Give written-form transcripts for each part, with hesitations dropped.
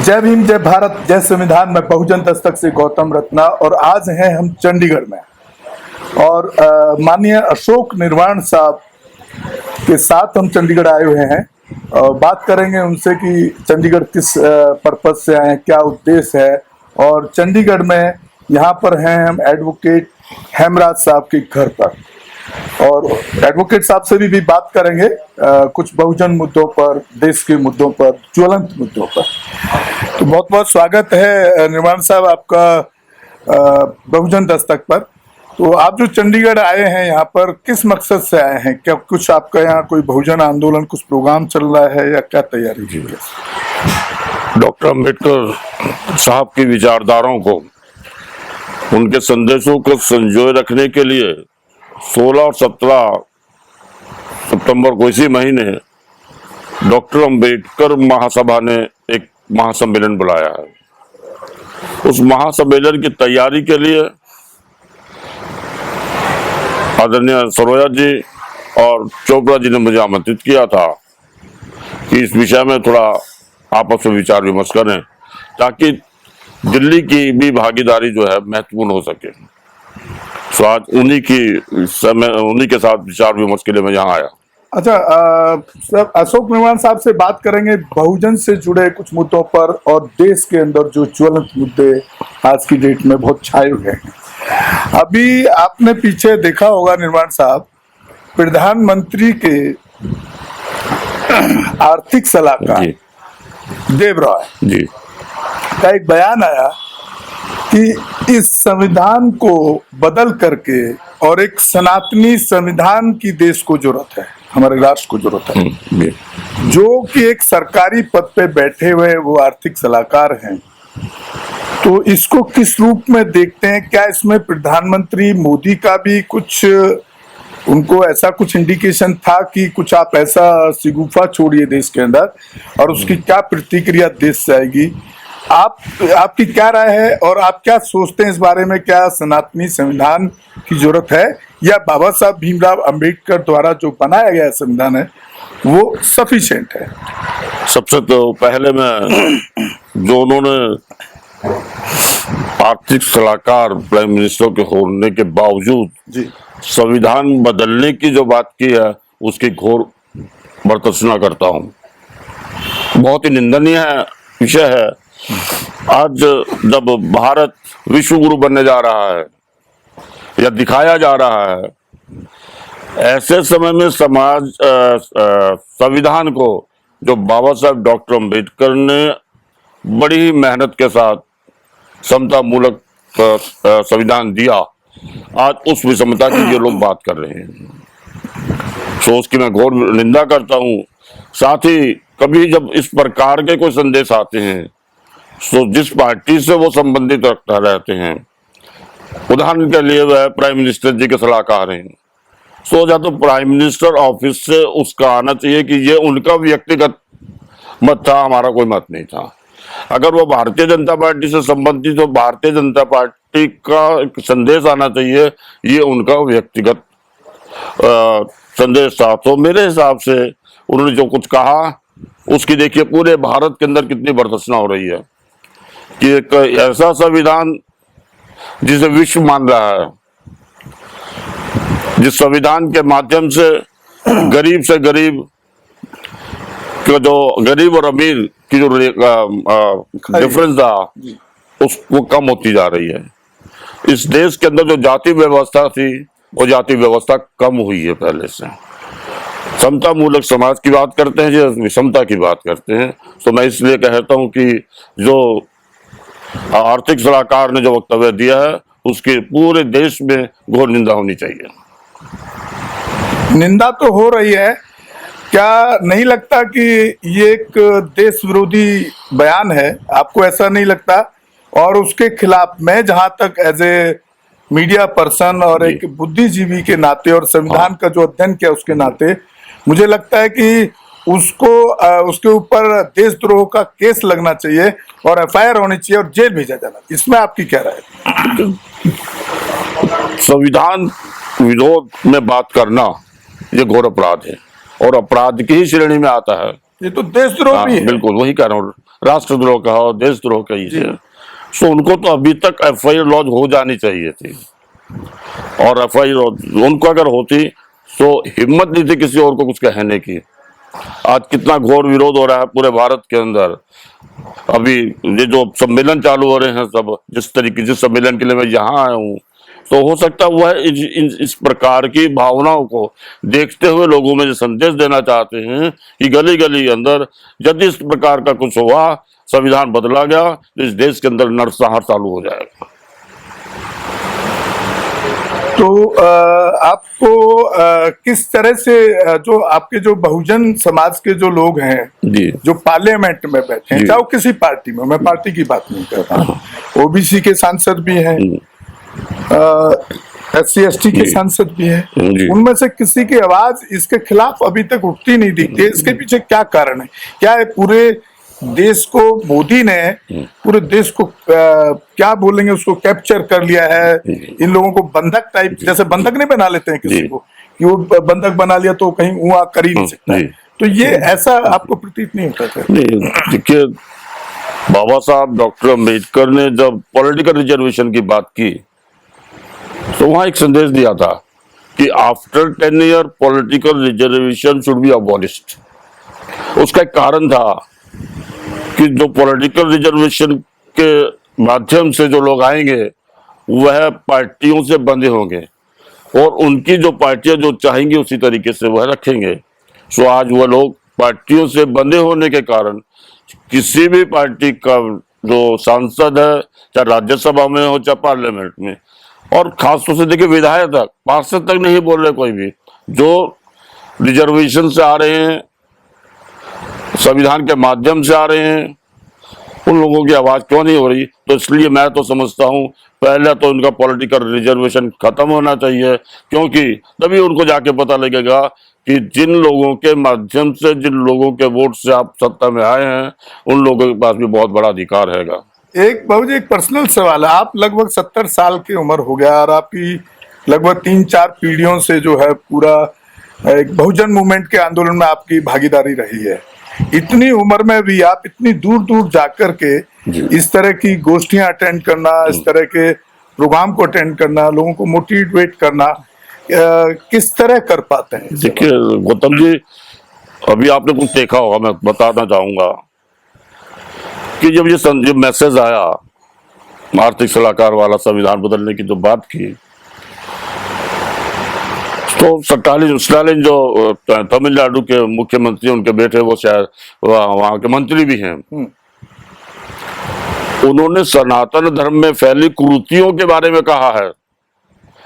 जय भीम, जय भारत, जय संविधान। मैं बहुजन दस्तक से गौतम रत्ना और आज हैं हम चंडीगढ़ में और माननीय अशोक निर्वाण साहब के साथ हम चंडीगढ़ आए हुए हैं और बात करेंगे उनसे कि चंडीगढ़ किस पर्पज से आए हैं, क्या उद्देश्य है। और चंडीगढ़ में यहाँ पर हैं हम एडवोकेट हेमराज साहब के घर पर और एडवोकेट साहब से भी बात करेंगे कुछ बहुजन मुद्दों पर, देश के मुद्दों पर, ज्वलंत मुद्दों पर। तो बहुत बहुत स्वागत है निर्वाण साहब आपका बहुजन दस्तक पर। तो आप जो चंडीगढ़ आए हैं यहाँ पर किस मकसद से आए हैं? क्या कुछ आपका यहाँ कोई बहुजन आंदोलन, कुछ प्रोग्राम चल रहा है या क्या तैयारी की है? डॉक्टर अम्बेडकर साहब की विचारधाराओं को, उनके संदेशों को संजोए रखने के लिए 16 और 17 सितंबर को इसी महीने डॉक्टर अम्बेडकर महासभा ने एक महासम्मेलन बुलाया है। उस महासम्मेलन की तैयारी के लिए आदरणीय सरोजा जी और चोपड़ा जी ने मुझे आमंत्रित किया था कि इस विषय में थोड़ा आपस में विचार विमर्श करें ताकि दिल्ली की भी भागीदारी जो है महत्वपूर्ण हो सके। तो आज उन्हीं के साथ विचार विमर्श के लिए मैं यहाँ आया। अच्छा, सर अशोक निर्वाण साहब से बात करेंगे बहुजन से जुड़े कुछ मुद्दों पर और देश के अंदर जो ज्वलंत मुद्दे आज की डेट में बहुत छाए हुए हैं। अभी आपने पीछे देखा होगा निर्वाण साहब, प्रधानमंत्री के आर्थिक सलाहकार देव रॉय जी का एक बयान आया कि इस संविधान को बदल करके और एक सनातनी संविधान की देश को जरूरत है, हमारे राष्ट्र को जरूरत है। जो कि एक सरकारी पद पे बैठे हुए वो आर्थिक सलाहकार हैं, तो इसको किस रूप में देखते हैं? क्या इसमें प्रधानमंत्री मोदी का भी कुछ, उनको ऐसा कुछ इंडिकेशन था कि कुछ आप ऐसा शिगुफा छोड़िए देश के अंदर और उसकी क्या प्रतिक्रिया देश से आएगी? आपकी क्या राय है और आप क्या सोचते हैं इस बारे में? क्या सनातनी संविधान की जरूरत है या बाबा साहब भीमराव अंबेडकर द्वारा जो बनाया गया संविधान है वो सफिशिएंट है? सबसे तो पहले मैं जो उन्होंने आर्थिक सलाहकार प्राइम मिनिस्टर के होने के बावजूद जी संविधान बदलने की जो बात की है उसकी घोर भर्त्सना करता हूँ। बहुत ही निंदनीय विषय है। आज जब भारत विश्व गुरु बनने जा रहा है या दिखाया जा रहा है, ऐसे समय में समाज संविधान को जो बाबा साहब डॉक्टर अम्बेडकर ने बड़ी मेहनत के साथ समता मूलक संविधान दिया, आज उस विषमता की जो लोग बात कर रहे हैं, तो उसकी मैं घोर निंदा करता हूँ। साथ ही कभी जब इस प्रकार के कोई संदेश आते हैं तो जिस पार्टी से वो संबंधित रखता रहते हैं, उदाहरण के लिए वह प्राइम मिनिस्टर जी के सलाहकार हैं, तो या तो प्राइम मिनिस्टर ऑफिस से उसका आना चाहिए कि ये उनका व्यक्तिगत मत था, हमारा कोई मत नहीं था। अगर वो भारतीय जनता पार्टी से संबंधित तो भारतीय जनता पार्टी का संदेश आना चाहिए, ये उनका व्यक्तिगत संदेश था। तो मेरे हिसाब से उन्होंने जो कुछ कहा उसकी देखिए पूरे भारत के अंदर कितनी भर्त्सना हो रही है कि एक ऐसा संविधान जिसे विश्व मान रहा है, जिस संविधान के माध्यम से गरीब का जो गरीब और अमीर की जो डिफरेंस था उसको कम होती जा रही है। इस देश के अंदर जो जाति व्यवस्था थी वो जाति व्यवस्था कम हुई है पहले से। समता मूलक समाज की बात करते हैं या विषमता की बात करते हैं? तो मैं इसलिए कहता हूं कि जो आर्थिक सलाहकार ने जो वक्तव्य दिया है उसके पूरे देश में घोर निंदा होनी चाहिए। निंदा तो हो रही है, क्या नहीं लगता कि ये एक देश विरोधी बयान है? आपको ऐसा नहीं लगता? और उसके खिलाफ मैं जहां तक एज ए मीडिया पर्सन और एक बुद्धिजीवी के नाते और संविधान का जो अध्ययन किया उसके नाते मुझे लगता है कि उसको उसके ऊपर देशद्रोह का केस लगना चाहिए और एफआईआर होनी चाहिए और जेल भेजा जाना। इसमें आपकी क्या राय है? संविधान विरोध में बात करना ये घोर अपराध है और अपराध की ही श्रेणी में आता है। ये तो देशद्रोह भी है। बिल्कुल वही कह रहा हूँ, राष्ट्रद्रोह का हो, देशद्रोह का ही है। सो उनको तो अभी तक FIR लॉन्च हो जानी चाहिए थी, और FIR उनको अगर होती तो हिम्मत नहीं थी किसी और को कुछ कहने की। आज कितना घोर विरोध हो रहा है पूरे भारत के अंदर। अभी ये जो सम्मेलन चालू हो रहे हैं सब, जिस सम्मेलन के लिए मैं यहाँ आया हूँ, तो हो सकता है वह इस प्रकार की भावनाओं को देखते हुए लोगों में जो संदेश देना चाहते हैं कि गली गली अंदर यदि इस प्रकार का कुछ हुआ, संविधान बदला गया, तो इस देश के अंदर नरसंहार चालू हो जाएगा। तो आपको किस तरह से जो आपके जो बहुजन समाज के जो लोग हैं जी, जो पार्लियामेंट में बैठे हैं, चाहे वो किसी पार्टी में, मैं पार्टी की बात नहीं कर रहा हूँ, OBC के सांसद भी हैं, SC ST के सांसद भी हैं, उनमें से किसी की आवाज इसके खिलाफ अभी तक उठती नहीं दिखती है। इसके पीछे क्या कारण है? क्या है पूरे देश को मोदी ने पूरे देश को क्या बोलेंगे उसको कैप्चर कर लिया है? इन लोगों को बंधक टाइप, जैसे बंधक नहीं बना लेते हैं किसी को कि वो बंधक बना लिया तो कहीं वहां कर ही नहीं सकता, तो ये ऐसा आपको प्रतीत नहीं होता था? देखिए, बाबा साहब डॉक्टर अम्बेडकर ने जब पॉलिटिकल रिजर्वेशन की बात की तो वहां एक संदेश दिया था कि after 10 year political reservation should be abolished. उसका एक कारण था कि जो पॉलिटिकल रिजर्वेशन के माध्यम से जो लोग आएंगे वह पार्टियों से बंधे होंगे, और उनकी जो पार्टियां जो चाहेंगी उसी तरीके से वह रखेंगे। सो आज वह लोग पार्टियों से बंधे होने के कारण किसी भी पार्टी का जो सांसद है, चाहे राज्यसभा में हो चाहे पार्लियामेंट में, और खासतौर से देखिए विधायक तक, पार्षद तक नहीं बोल रहे कोई भी, जो रिजर्वेशन से आ रहे हैं, संविधान के माध्यम से आ रहे हैं, उन लोगों की आवाज क्यों नहीं हो रही? तो इसलिए मैं तो समझता हूं पहले तो उनका पॉलिटिकल रिजर्वेशन खत्म होना चाहिए, क्योंकि तभी उनको जाके पता लगेगा कि जिन लोगों के माध्यम से, जिन लोगों के वोट से आप सत्ता में आए हैं, उन लोगों के पास भी बहुत बड़ा अधिकार हैगा। एक बाबूजी एक पर्सनल सवाल है, आप लगभग 70 साल की उम्र हो गया और आपकी लगभग 3-4 पीढ़ियों से जो है पूरा एक बहुजन मूवमेंट के आंदोलन में आपकी भागीदारी रही है। इतनी उम्र में भी आप इतनी दूर दूर जाकर के इस तरह की गोष्ठियां अटेंड करना, इस तरह के प्रोग्राम को अटेंड करना, लोगों को मोटिवेट करना, किस तरह कर पाते हैं? देखिए गौतम जी, अभी आपने कुछ देखा होगा, मैं बताना चाहूंगा कि जब ये मैसेज आया आर्थिक सलाहकार वाला, संविधान बदलने की जो बात की, तो स्टालिन जो तमिलनाडु के मुख्यमंत्री, उनके बेटे, वो शायद वहां के मंत्री भी हैं, उन्होंने सनातन धर्म में फैली कुरीतियों के बारे में कहा है।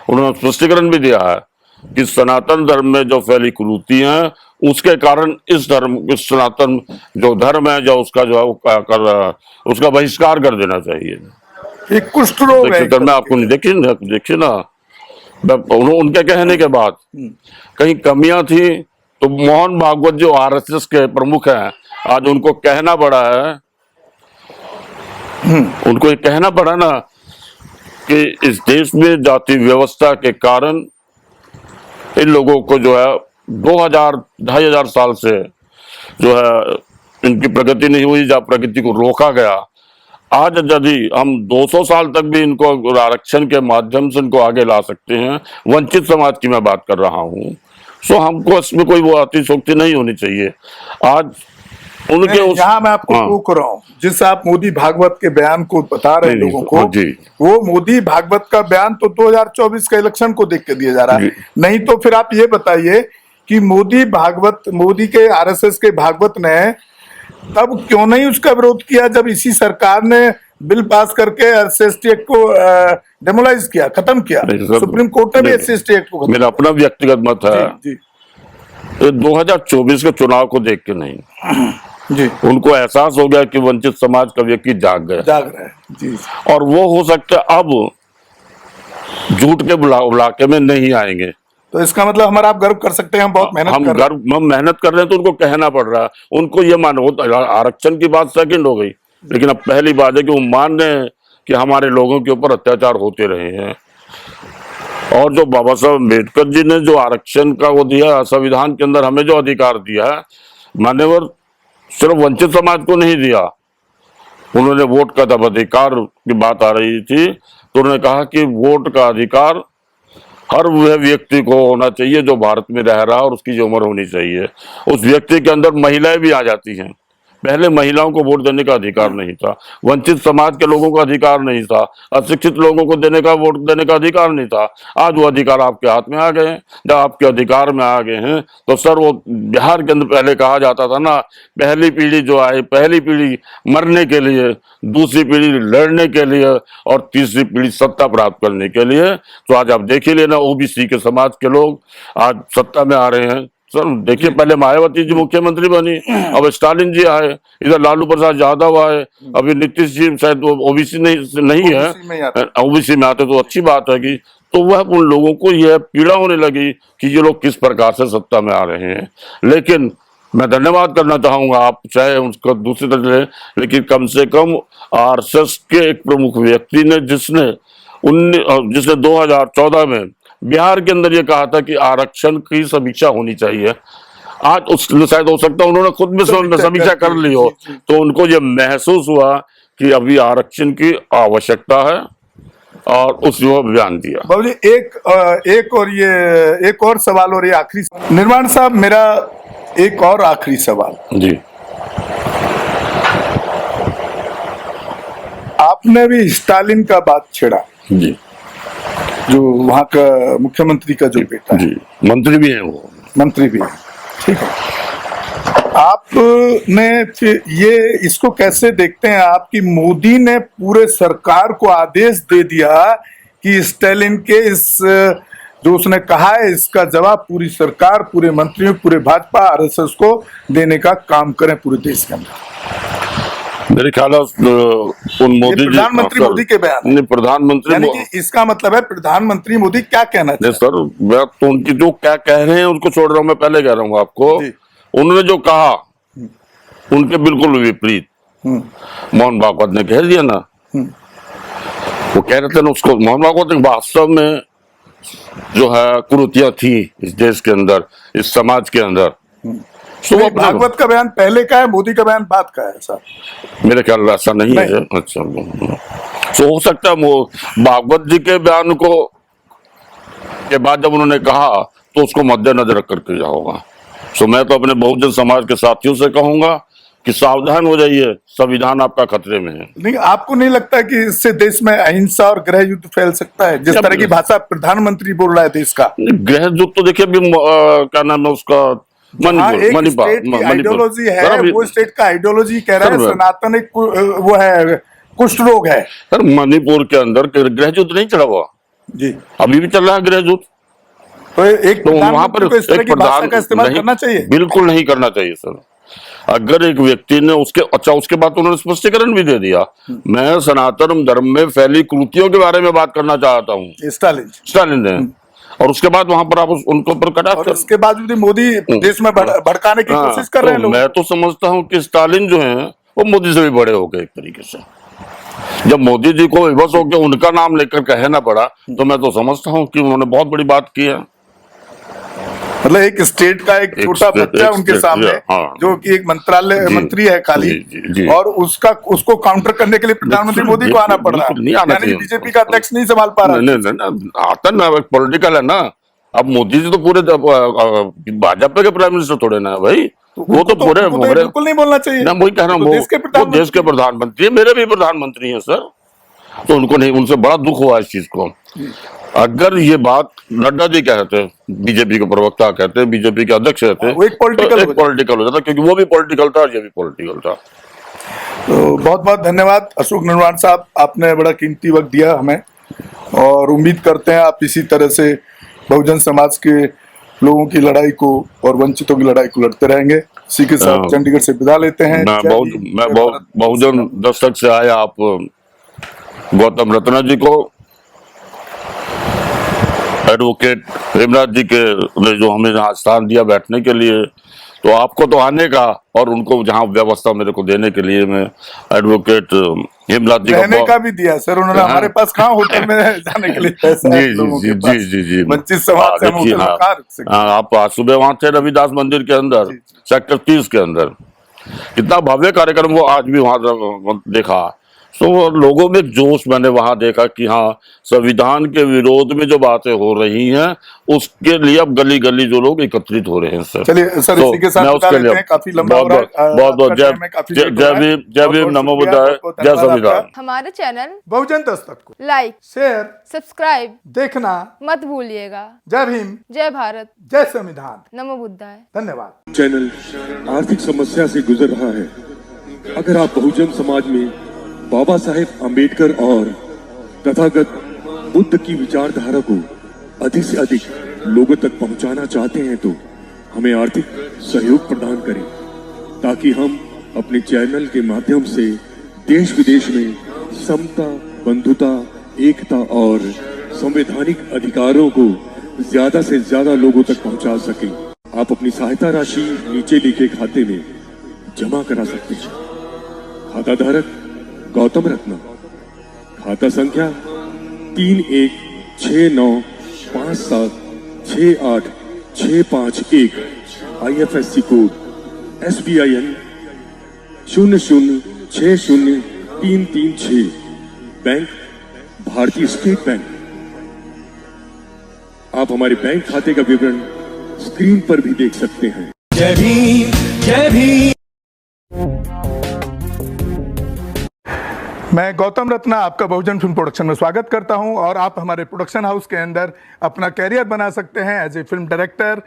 उन्होंने स्पष्टीकरण भी दिया है कि सनातन धर्म में जो फैली कुरीतियां हैं, उसके कारण इस सनातन जो धर्म है, जो उसका जो है उसका बहिष्कार कर देना चाहिए। एक कुष्ठ रोग है। मैं आपको नहीं देखिए ना, उनके कहने के बाद कहीं कमियां थी तो मोहन भागवत जो RSS के प्रमुख हैं, आज उनको कहना पड़ा है, उनको ये कहना पड़ा ना कि इस देश में जाति व्यवस्था के कारण इन लोगों को जो है 2,000-2,500 साल से जो है इनकी प्रगति नहीं हुई, जब प्रगति को रोका गया। आज यदि हम 200 साल तक भी इनको आरक्षण के माध्यम से इनको आगे ला सकते हैं, वंचित समाज की मैं बात कर रहा हूँ, सो हमको इसमें कोई वो अतिशोक्ति नहीं होनी चाहिए। आज उनके यहाँ मैं आपको रोक रहा हूँ, जिस आप मोदी भागवत के बयान को बता रहे हैं लोगों को, वो मोदी भागवत का बयान तो 2024 का इलेक्शन को देख के दिया जा रहा है। नहीं तो फिर आप ये बताइए कि मोदी के RSS के भागवत ने तब क्यों नहीं उसका विरोध किया जब इसी सरकार ने बिल पास करके SC एक्ट को डेमोलाइज किया, खत्म किया? सुप्रीम कोर्ट ने भी SC एक्ट को, मेरा अपना व्यक्तिगत मत है, 2024 के चुनाव को देख के नहीं जी, उनको एहसास हो गया कि वंचित समाज का व्यक्ति जाग रहा है जी, और वो हो सकता है अब झूठ के बुलाके में नहीं आएंगे। तो इसका मतलब हमारा आप गर्व कर सकते हैं, हम बहुत मेहनत कर रहे हैं, तो उनको कहना पड़ रहा है, उनको ये मानो। आरक्षण की बात सेकंड हो गई, लेकिन अब पहली बात है कि वो मान रहे हैं कि हमारे लोगों के ऊपर अत्याचार होते रहे हैं। और जो बाबा साहब अम्बेडकर जी ने जो आरक्षण का वो दिया, संविधान के अंदर हमें जो अधिकार दिया है, मान्यवर सिर्फ वंचित समाज को नहीं दिया, उन्होंने वोट का जब अधिकार की बात आ रही थी तो उन्होंने कहा कि वोट का अधिकार हर वह व्यक्ति को होना चाहिए जो भारत में रह रहा है और उसकी जो उम्र होनी चाहिए। उस व्यक्ति के अंदर महिलाएं भी आ जाती हैं। पहले महिलाओं को वोट देने का अधिकार नहीं था, वंचित समाज के लोगों को अधिकार नहीं था, अशिक्षित लोगों को वोट देने का अधिकार नहीं था। आज वो अधिकार आपके हाथ में आ गए हैं। जब आपके अधिकार में आ गए हैं तो सर, वो बिहार के अंदर पहले कहा जाता था ना, पहली पीढ़ी जो आए, पहली पीढ़ी मरने के लिए, दूसरी पीढ़ी लड़ने के लिए और तीसरी पीढ़ी सत्ता प्राप्त करने के लिए। तो आज आप देख ही लेना, ओबीसी के समाज के लोग आज सत्ता में आ रहे हैं। सर देखिए, पहले मायावती जी मुख्यमंत्री बनी, अब स्टालिन जी आए, इधर लालू प्रसाद यादव आए, अभी नीतीश जी शायद ओबीसी नहीं है, ओबीसी में आते तो अच्छी बात है कि तो वह उन लोगों को यह पीड़ा होने लगी कि ये लोग किस प्रकार से सत्ता में आ रहे हैं। लेकिन मैं धन्यवाद करना चाहूंगा, आप चाहे उसको दूसरी तरह, लेकिन कम से कम आरएसएस के एक प्रमुख व्यक्ति ने जिसने 2014 में बिहार के अंदर ये कहा था कि आरक्षण की समीक्षा होनी चाहिए। आज उस शायद हो सकता है उन्होंने खुद में समीक्षा कर ली हो, तो उनको ये महसूस हुआ कि अभी आरक्षण की आवश्यकता है और उस बयान दिया। बाबू जी, एक और सवाल और ये आखिरी। निर्माण साहब, मेरा एक और आखिरी सवाल जी। आपने भी स्टालिन का बात छेड़ा जी, जो वहां का मुख्यमंत्री का जो बेटा है, जी, मंत्री भी है, वो मंत्री भी है, ठीक है। आपने फिर ये इसको कैसे देखते हैं आप कि मोदी ने पूरे सरकार को आदेश दे दिया कि स्टालिन के इस जो उसने कहा है इसका जवाब पूरी सरकार, पूरे मंत्रियों, पूरे भाजपा, आरएसएस को देने का काम करें पूरे देश के अंदर? मेरे ख्याल उन मोदी जी, प्रधानमंत्री मोदी के बयान, नहीं प्रधानमंत्री, यानी कि इसका मतलब है प्रधानमंत्री मोदी क्या कहना चाहिए? सर, मैं तो उनकी जो क्या कह रहे हैं उनको छोड़ रहा हूँ, मैं पहले कह रहा हूँ आपको, उन्होंने जो कहा उनके बिल्कुल विपरीत मोहन भागवत ने कह दिया ना। वो कह रहे थे ना, उसको मोहन भागवत ने वास्तव में जो है कुरीतियां थी इस देश के अंदर, इस समाज के अंदर। तो भागवत का बयान पहले का है, मोदी का बयान बाद का है सर? मेरे ख्याल ऐसा नहीं है। अच्छा, तो हो सकता है वो भागवत जी के बयान को के बाद जब उन्होंने कहा तो उसको मद्देनजर रख कर किया होगा। तो मैं तो अपने बहुजन समाज के साथियों से कहूंगा कि सावधान हो जाइए, संविधान आपका खतरे में है। नहीं, आपको नहीं लगता कि इससे देश में अहिंसा और गृह युद्ध फैल सकता है, जिस तरह की भाषा प्रधानमंत्री बोल रहा है देश का? गृह युद्ध तो देखिए अभी क्या नाम है उसका, मणिपुर आइडियोलॉजी है, वो स्टेट का आइडियोलॉजी कह रहा है सनातन एक वो है, कुष्ठ रोग है। सर मणिपुर के अंदर गृह युद्ध नहीं चला हुआ जी, अभी भी चल रहा है गृह युद्ध। तो वहां पर इस तरह की भाषा का इस्तेमाल करना चाहिए? बिल्कुल नहीं करना चाहिए सर। अगर एक व्यक्ति ने उसके बाद तो उन्होंने स्पष्टीकरण भी दे दिया। मैं सनातन धर्म में फैली कुरीतियों के बारे में बात करना चाहता हूँ, स्टालिन ने, और उसके बाद वहां पर आप उनको पर कटाक्ष कर, उसके बाद भी मोदी देश में भड़काने की कोशिश कर रहे हैं लोग। मैं तो समझता हूँ कि स्टालिन जो है वो मोदी से भी बड़े हो गए एक तरीके से। जब मोदी जी को विवश होकर उनका नाम लेकर कहना पड़ा तो मैं तो समझता हूँ कि उन्होंने बहुत बड़ी बात की है। मतलब एक स्टेट का एक छोटा बच्चा उनके सामने, जो कि एक मंत्री है खाली, और उसको काउंटर करने के लिए प्रधानमंत्री मोदी को आना पड़ रहा है, यानी बीजेपी का अध्यक्ष नहीं संभाल पा रहा। नहीं, आता ना, पॉलिटिकल है ना। अब मोदी जी तो पूरे भाजपा के प्राइम मिनिस्टर थोड़े ना है भाई, वो तो पूरे बिल्कुल नहीं बोलना चाहिए ना। वही कह रहा हूँ, वो देश के प्रधानमंत्री है, मेरे भी प्रधानमंत्री है सर। तो उनको नहीं, उनसे बड़ा दुख हुआ इस चीज को। अगर ये बात नड्डा जी कहते हैं, बीजेपी के प्रवक्ता कहते हैं, बीजेपी के अध्यक्ष कहते हैं, एक पॉलिटिकल हो जाता, क्योंकि वो भी पॉलिटिकल था और ये भी पॉलिटिकल था। तो बहुत बहुत धन्यवाद अशोक निर्वाण साहब, आपने बड़ा कीमती वक्त दिया हमें, और उम्मीद करते हैं आप इसी तरह से बहुजन समाज के लोगों की लड़ाई को और वंचितों की लड़ाई को लड़ते रहेंगे। इसी के साथ चंडीगढ़ से विदा लेते हैं। मैं बहुजन दस्तक से आया आप गौतम रत्ना जी को, एडवोकेट हेमराज जी के ने जो हमें यहाँ स्थान दिया बैठने के लिए, तो आपको तो आने का और उनको जहाँ व्यवस्था मेरे को देने के लिए मैं एडवोकेट हेमराज जी रहने का भी दिया सर उन्होंने। हमारे पास कहाँ होटल में जाने के लिए पैसा है? जी, वंचित समाज से हम होटल में कहाँ रुक सकते हैं? आप आज सुबह वहाँ थे रविदास मंदिर के अंदर, सेक्टर 30 के अंदर, कितना भव्य कार्यक्रम वो आज भी वहां देखा। तो लोगों में जोश मैंने वहां देखा कि हाँ, संविधान के विरोध में जो बातें हो रही हैं उसके लिए अब गली गली जो लोग एकत्रित हो रहे हैं सर। चलिए सर, तो इसी के साथ मैं बता उसके लेते लिए हैं, काफी लंबा हो बहुत रहा है, बहुत बहुत आपका time है, काफी लेट हो रहा है। जय भीम, नमो शुक्रिया, बुद्धाय, बहुत जय धन्यवाद संविधान। आपका। हमारे चैनल बहुजन दस्तक को लाइक, शेयर, सब्सक्राइब देखना। मत भूलिएगा। जय भीम, जय भारत, जय संविधान। नमो बुद्धाय। धन्यवाद। चैनल आर्थिक समस्या से गुजर रहा है। अगर आप बहुजन समाज में बाबा साहेब आम्बेडकर और तथागत बुद्ध की विचारधारा को अधिक से अधिक लोगों तक पहुंचाना चाहते हैं तो हमें आर्थिक सहयोग प्रदान करें, ताकि हम अपने चैनल के माध्यम से देश विदेश में समता, बंधुता, एकता और संवैधानिक अधिकारों को ज्यादा से ज्यादा लोगों तक पहुंचा सकें। आप अपनी सहायता राशि नीचे लिखे खाते में जमा करा सकते हैं। खाता धारक गौतम रत्ना, खाता संख्या 3169576865 IFSC कोड SBIN 0060336, बैंक भारतीय स्टेट बैंक। आप हमारे बैंक खाते का विवरण स्क्रीन पर भी देख सकते हैं। जय भीम, जय भीम। मैं गौतम रत्ना आपका बहुजन फिल्म प्रोडक्शन में स्वागत करता हूं, और आप हमारे प्रोडक्शन हाउस के अंदर अपना कैरियर बना सकते हैं as a film director,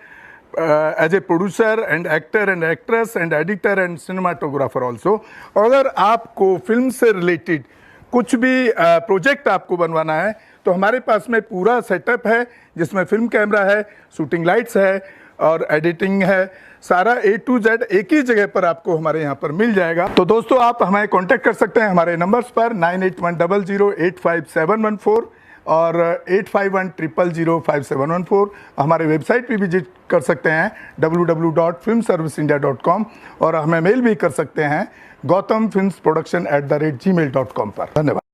as a producer and actor and actress and editor and cinematographer also. अगर आपको फिल्म से रिलेटेड कुछ भी प्रोजेक्ट आपको बनवाना है तो हमारे पास में पूरा सेटअप है, जिसमें फिल्म कैमरा है, शूटिंग लाइट्स है और एडिटिंग है। सारा A to Z एक ही जगह पर आपको हमारे यहाँ पर मिल जाएगा। तो दोस्तों, आप हमें कांटेक्ट कर सकते हैं हमारे नंबर्स पर 9810085714 और 8510005714। हमारे वेबसाइट पे विजिट कर सकते हैं www.filmserviceindia.com, और हमें मेल भी कर सकते हैं gautamfilmsproduction@gmail.com पर। धन्यवाद।